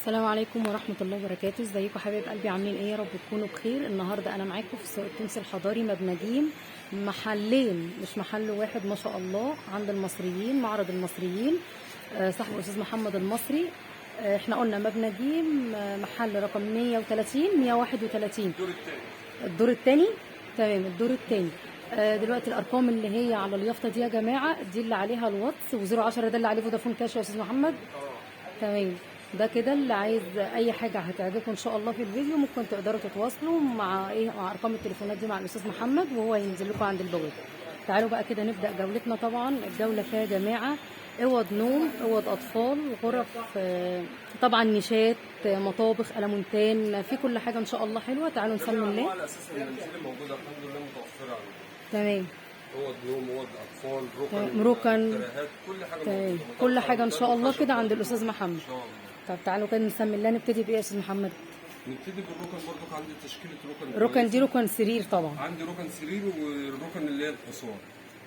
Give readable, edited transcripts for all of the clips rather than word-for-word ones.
السلام عليكم ورحمة الله وبركاته. ازيكم حبايب قلبي، عاملين ايه؟ يا رب تكونوا بخير. النهارده انا معاكم في سوق التونسي الحضاري مبنجيم، محلين مش محل واحد ما شاء الله، عند المصريين، معرض المصريين صاحب الاستاذ محمد المصري. احنا قلنا مبنجيم، محل رقم 130 131 الدور الثاني. تمام، الدور الثاني. دلوقتي الارقام اللي هي على اليافطه دي يا جماعه، دي اللي عليها الواتس، و010 ده اللي عليه فودافون كاش يا استاذ محمد. تمام، ده كده اللي عايز اي حاجه هتعجبكم ان شاء الله في الفيديو ممكن تقدروا تتواصلوا مع مع ارقام التليفونات دي مع الاستاذ محمد، وهو ينزل لكم عند البوابه. تعالوا بقى كده نبدا جولتنا. طبعا الجوله فيها يا جماعه اوض نوم، اوض اطفال، غرف، طبعا نيشات، مطابخ، المونتان، في كل حاجه ان شاء الله حلوه. تعالوا نسمي الله. على اساس ان المنزل موجوده الحمد لله متوفره عندنا. تمام، اوض نوم، اوض اطفال، ركن، كل حاجه تمام، موجوده. كل حاجه ان شاء الله كده عند الاستاذ محمد. ان شاء الله. طب تعالوا كده نسمي الله. نبتدي بايه يا استاذ محمد؟ نبتدي بالركن. برضك عندي تشكيله ركن. الركن دي ركن سرير طبعا. عندي ركن سرير والركن اللي هي الحصان.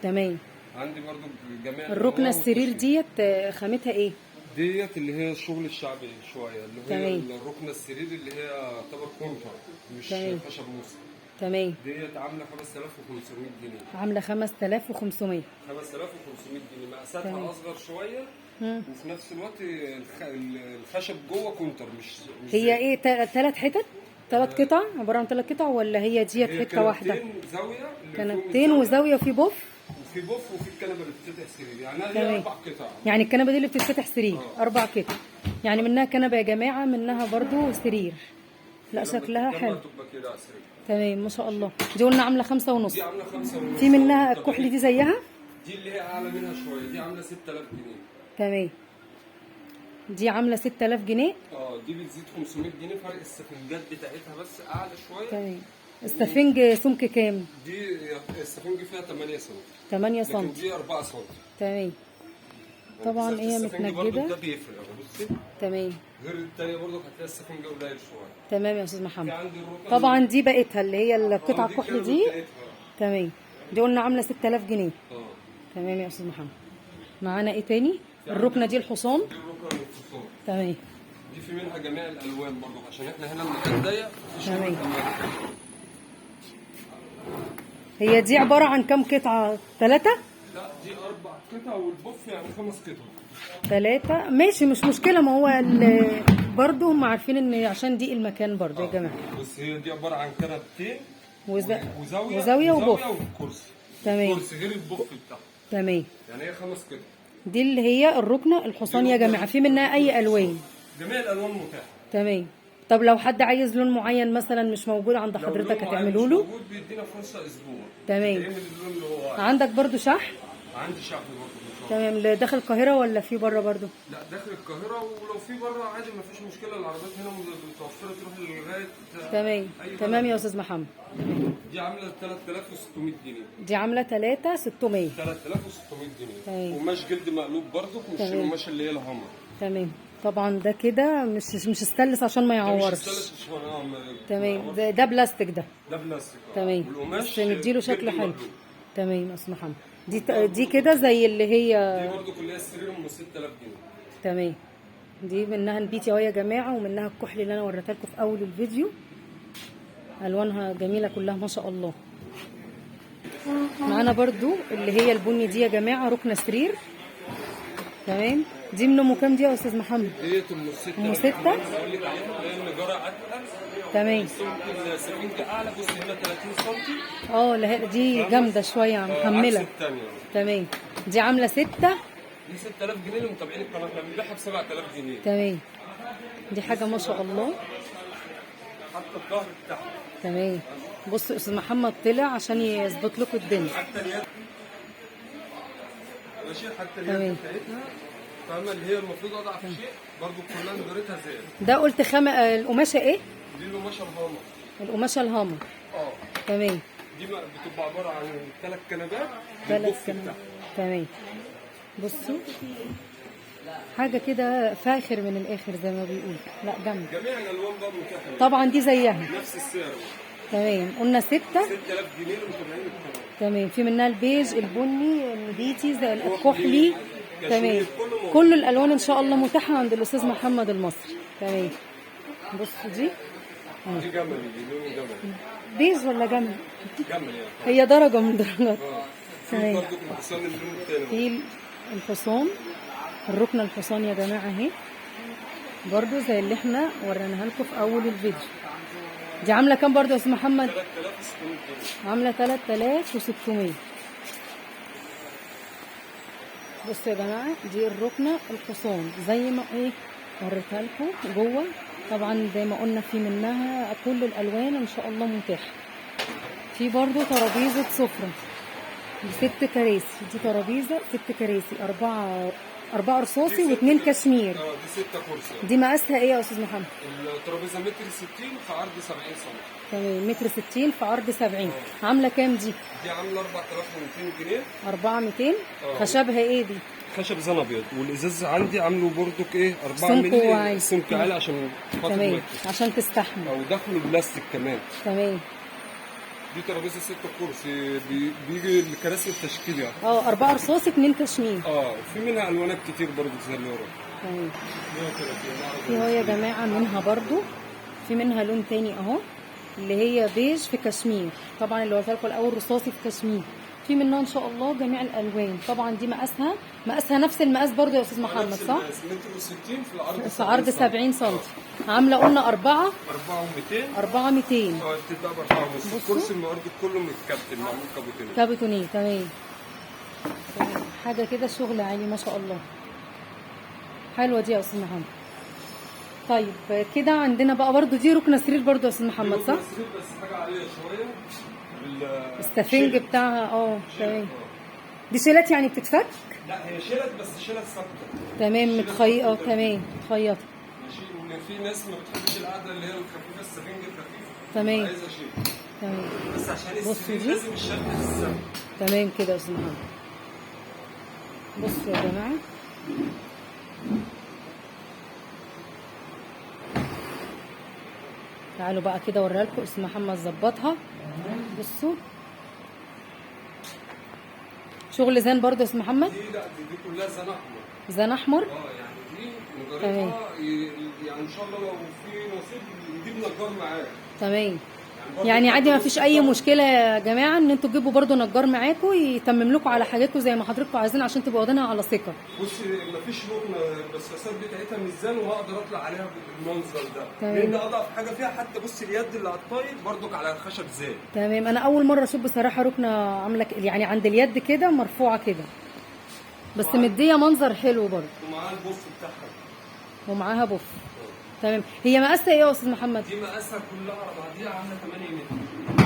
تمام. عندي برضك جميع الركنه السرير ديت خامتها ايه؟ ديت اللي هي الشغل الشعبي شويه، اللي هي تمام. الركنه السرير اللي هي تعتبر كونتر مش تمام. خشب موسى. تمام. ديت عامله 5500 جنيه. عامله 5500. 5500 جنيه، مقاساتها اصغر شويه. وفي نفس الوقت الخشب جوه كونتر مش هي ايه، 3 حتت، 3 قطع، عباره عن 3 قطع، ولا هي ديت حته واحده؟ زاويه، كنبتين وزاويه وفي بوف. وفي بوف وفي الكنبه اللي بتتفتح سرير، يعني هي تمام. 4 قطع. يعني الكنبه دي اللي بتتفتح سرير 4 قطع، يعني منها كنبه يا جماعه، منها برضو سرير. لا شكلها حلو. تمام ما شاء الله. دي قلنا عامله 5 ونص. دي عامله 5 ونص. في منها الكحل دي زيها؟ دي اللي هي اعلى منها شويه، دي عامله 6000 جنيه. تمام، دي عامله 6000 جنيه. دي بتزيد 500 جنيه، فرق السفنجات بتاعتها بس اعلى شويه. تمام. السفنج سمك كام؟ دي السفنج فيها 8 سم. 8 سم. لكن دي 4 سم. تمام. طبعا هي متنجده. ده بيفرق بصي. تمام. غير الثانيه برضه هتلاقي السفنج قليل شويه. تمام يا استاذ محمد. عندي الركن. طبعا دي بقتها اللي هي القطعه الكحل دي. تمام. دي قلنا عامله 6000 جنيه. تمام يا استاذ محمد. معانا ايه تاني؟ الركنه دي الحصان. دي الركن الحصان. تمام. دي في منها جميع الالوان برضه، عشان احنا هنا المكان ضيق. تمام. هي دي عباره عن كام قطعه؟ 3؟ لا دي 4 قطع والبوف يعني 5 قطع. 3 ماشي، مش مشكله. ما هو برضه هم عارفين ان عشان دي المكان برضه يا جماعه. بس هي دي عباره عن كنبتين وزاويه وبوف. وكرسي. تمام. كرسي غير البوف بتاعها. تمام. يعني هي 5 قطع. دي اللي هي الركنه الحصان يا جماعه، في منها اي الوان؟ جميع الالوان متاحه. تمام. طب لو حد عايز لون معين مثلا مش موجود عند حضرتك هتعمله له؟ موجود، بيدينا فرصه اسبوع. تمام. اللون اللي هو عندك برضو شحن؟ عندي شحن برضه. تمام. داخل القاهره ولا في بره برضو؟ لا داخل القاهره، ولو في بره عادي ما فيش مشكله، العربيات هنا متوفره تروح لغايه. تمام. تمام يا استاذ محمد. دي عامله 3600 جنيه. دي عامله 3600. 3600 جنيه. تمام. قماش جلد مقلوب برضه، مش القماش اللي هي الهامر. تمام. طبعا ده كده مش استانلس عشان ما يعورش. تمام. ده بلاستيك. ده بلاستيك. تمام. والقماش بس نديله شكل حلو. تمام يا استاذ محمد. دي كده زي اللي هي. دي برضه كلها السرير ام 6000 جنيه. تمام. دي منها البيتي اهو يا جماعه، ومنها الكحل اللي انا وريتها لكم في اول الفيديو. الوانها جميله كلها ما شاء الله. معانا برضو اللي هي البني دي يا جماعه، ركنه سرير. تمام. دي من ام كام دي يا استاذ محمد؟ ديت ام 6. ام 6. لان جرى اتقل. تمام. السفنج اعلى، بص هنا 30 سم. لا دي جامده شويه محمله. تمام. دي عامله 6. دي 6000 جنيه لمتابعين القناه، احنا بنبيعها ب 7000 جنيه. تمام. دي حاجه ما شاء الله. حتى الظهر بتاعها. تمام. بصوا استاذ محمد طلع عشان يظبط لكم الدنيا. حتى اليد ماشي، حتى اليد بتاعتها فاهمه، اللي هي المفروض اضعف شيء برضه كلها ندرتها زي ده. قلت القماشه ايه؟ دي القماشه الهامر. القماشه الهامر. تمام. دي بتبقى عباره عن 3 كنبات. 3 كنبات. تمام. بصوا حاجه كده فاخر من الاخر زي ما بيقولوا. لا جامده. جميع الالوان برضه متاحه. طبعا دي زيها نفس السعر. تمام. قلنا 6000 جنيه لمتابعين القناه. تمام. في منها البيج، البني، النبيتي، زي الكحلي. تمام. كل الالوان ان شاء الله متاحه عند الاستاذ محمد المصري. تمام. بصوا دي دي جملي، دي لونه جملي. بيج ولا جمل؟ جملي يعني. هي درجة من درجات. في تمام. برضه الحصان اللون التاني. في الحصان، الركنة الحصان يا جماعة اهي، برضو زي اللي احنا وريناها لكم في اول الفيديو. دي عاملة كام برضو يا استاذ محمد؟ 3600 جنيه. عاملة 3600. بصوا يا جماعة دي الركنة الحصان زي ما ايه وريتها لكم جوه. طبعا زي ما قلنا في منها كل الالوان ان شاء الله متاحة. في برضو ترابيزة سفرة ب6 كراسي. دي ترابيزة 6 كراسي، أربعة رصاصي واتنين كشمير. دي 6 كرسي. دي مقاسها ايه يا استاذ محمد؟ الترابيزه متر 60 في عرض 70 سم. تمام، متر 60 في عرض 70. عاملة كام دي؟ دي عامله 4200 جنيه. 4200. خشبها ايه دي؟ خشب زن ابيض، والازاز عندي عامله برضك ايه 4 سمكه عالي. مللي سمك عالي عشان خاطر تمام، الوقت. عشان تستحمل. او داخله بلاستيك كمان. تمام. دي ترابيزه 6 كرسي، بيجي الكراسي التشكيل يعني. 4 رصاص 2 كشمير. في منها الوانات كتير برضه زي اللي ورا. تمام. 130 في اهو يا جماعه منها برضو، في منها لون تاني اهو اللي هي بيج في كشمير. طبعا اللي قلت لكم الاول رصاصي في كشمير. في منها ان شاء الله جميع الالوان. طبعا دي مقاسها نفس المقاس برضو يا استاذ محمد صح؟ متر 60 في العرض في عرض 70 سم. عامله قلنا 4 4200. 4200. بتتباع ب 4 ونص. الكرسي النهارده كله متكابتن معمول كابوتين. كابوتونيه. تمام. حاجه كده شغل عالي ما شاء الله. حلوه دي يا استاذ محمد. طيب كده عندنا بقى برضو دي ركنه سرير برضو يا استاذ محمد صح؟ سرير بس حاجه عاليه شويه. السفنج بتاعها تمام. دي شيلات يعني بتتفك؟ لا هي شيلت بس شيلت ثابته. تمام متخيطه. تمام متخيطه. ماشي. وان في ناس ما بتحبش القعده اللي هي الخفيفه السفنج الخفيف. تمام. عايزه شيل. تمام. بس عشان بصوا السرير دي. لازم الشد في السقف. تمام كده يا استاذ محمد. بصوا يا جماعه تعالوا بقى كده اوريها لكم. استاذ محمد ظبطها. بصوا شغل زان برضه يا استاذ محمد. دي لا دي كلها زن احمر. زان احمر. يعني دي نجارتها يعني ان شاء الله لو في نصيب نجيب نجار معاه. تمام. يعني عادي ما فيش اي مشكله يا جماعه ان انتوا تجيبوا برضو نجار معاكم يتمم لكم على حاجاتكم زي ما حضراتكم عايزين عشان تبقوا واخدينها على ثقه. بصي ما فيش ركنه بس الاساسات بتاعتها ميزان وهقدر اطلع عليها بالمنظر ده. تمام. لان اضعف حاجه فيها حتى بصي اليد اللي على الطايل برضك على خشب زان. تمام. انا اول مره اشوف بصراحه ركنه عامله يعني عند اليد كده مرفوعه كده بس مديه منظر حلو برضو. ومعاها البوف بتاعها. ومعاها بوف. تمام. هي مقاسها ايه يا استاذ محمد؟ دي مقاسها كلها على بعضيها عامله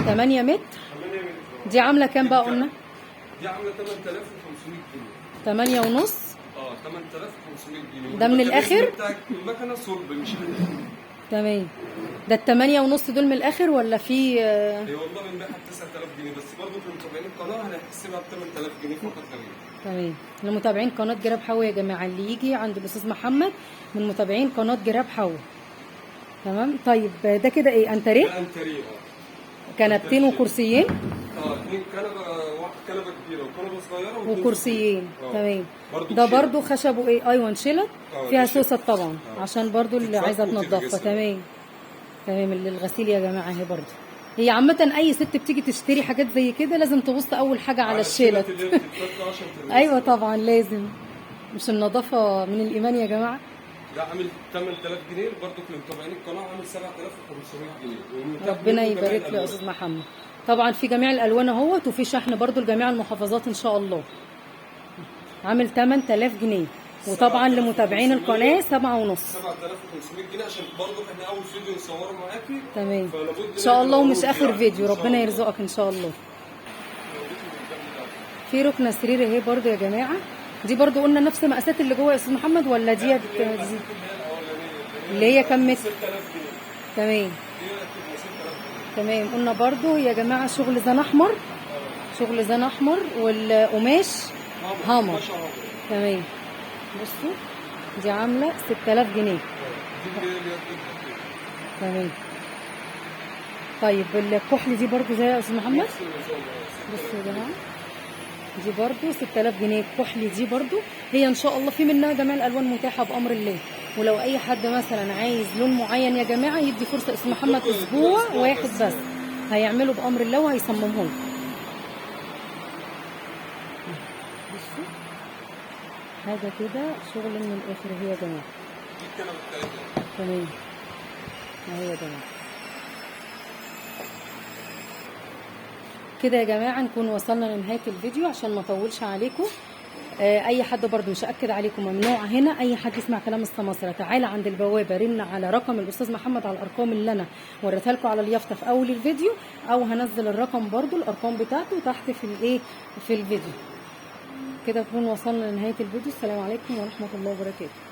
8 متر. 8 متر. 8 متر. دي عامله كام بقى قلنا؟ دي عامله 8500 جنيه. 8 ونص. 8500 جنيه. ده من الاخر؟ بتاعك المكنه صلب مش حديد. تمام. ده ال8 ونص دول من الاخر ولا في هي والله بنبيعها ب 9000 جنيه بس برضه في متابعين القناه هنحسبها ب 8000 جنيه فقط لا غير. تمام. لمتابعين قناه جراب حوا يا جماعه اللي يجي عند الاستاذ محمد من متابعين قناه جراب حوا. تمام. طيب ده كده ايه انتريه؟ ده انتريه. كنبتين وكرسيين. 2 كنبه، واحد كنبه كبيره وكنبه صغيره وكرسيين. تمام. ده برضو خشبه ايه؟ ايوه انشلت. فيها سوست طبعا عشان برضو اللي عايزه تنضفها. تمام. تمام. الغسيل يا جماعه اهي برضو. هي عامة أي ست بتيجي تشتري حاجات زي كده لازم تبص أول حاجة على الشيلت. أيوة طبعا لازم. مش النظافة من الإيمان يا جماعة. ده عامل 8000 جنيه برضه لمتابعين القناة عامل 7500 جنيه. ربنا يبارك له يا أستاذ محمد. طبعا في جميع الألوان أهوت وفي شحن برضه لجميع المحافظات إن شاء الله. عامل 8000 جنيه وطبعا لمتابعين القناة 7 ونص. 7500 جنيه عشان برضه احنا أول فيديو نصوره معاكي. تمام. إن شاء الله ومش آخر فيديو. ربنا يرزقك إن شاء الله. في ركنة سرير اهي برضه يا جماعة. دي برضه قلنا نفس المقاسات اللي جوه يا استاذ محمد ولا ديت اللي هي كام متر؟ 6000 جنيه. تمام. تمام. قلنا برضه يا جماعة شغل زان أحمر. شغل زان أحمر والقماش هامر. تمام. بصوا دي عاملة 6000 جنيه. تمام. طيب الكحل دي برضه زي يا استاذ محمد. بصوا يا جماعة دي برضو 6000 جنيه. الكحلي دي برضو هي ان شاء الله في منها جميع الالوان متاحه بامر الله. ولو اي حد مثلا عايز لون معين يا جماعه يدي فرصه، اسم محمد اسبوع واحد بس هيعمله بامر الله وهيصممه لكم. بصوا حاجه كده شغل من الاخر اهي يا جماعه. تمام اهي يا جماعه كده يا جماعه نكون وصلنا لنهايه الفيديو عشان ما اطولش عليكم. اي حد برضو مش هاكد عليكم ممنوع هنا اي حد يسمع كلام السماسره تعالى عند البوابه رن على رقم الاستاذ محمد على الارقام اللي انا وريتها لكم على اليافطه في اول الفيديو، او هنزل الرقم برضو الارقام بتاعته تحت في الايه في الفيديو. كده نكون وصلنا لنهايه الفيديو. السلام عليكم ورحمه الله وبركاته.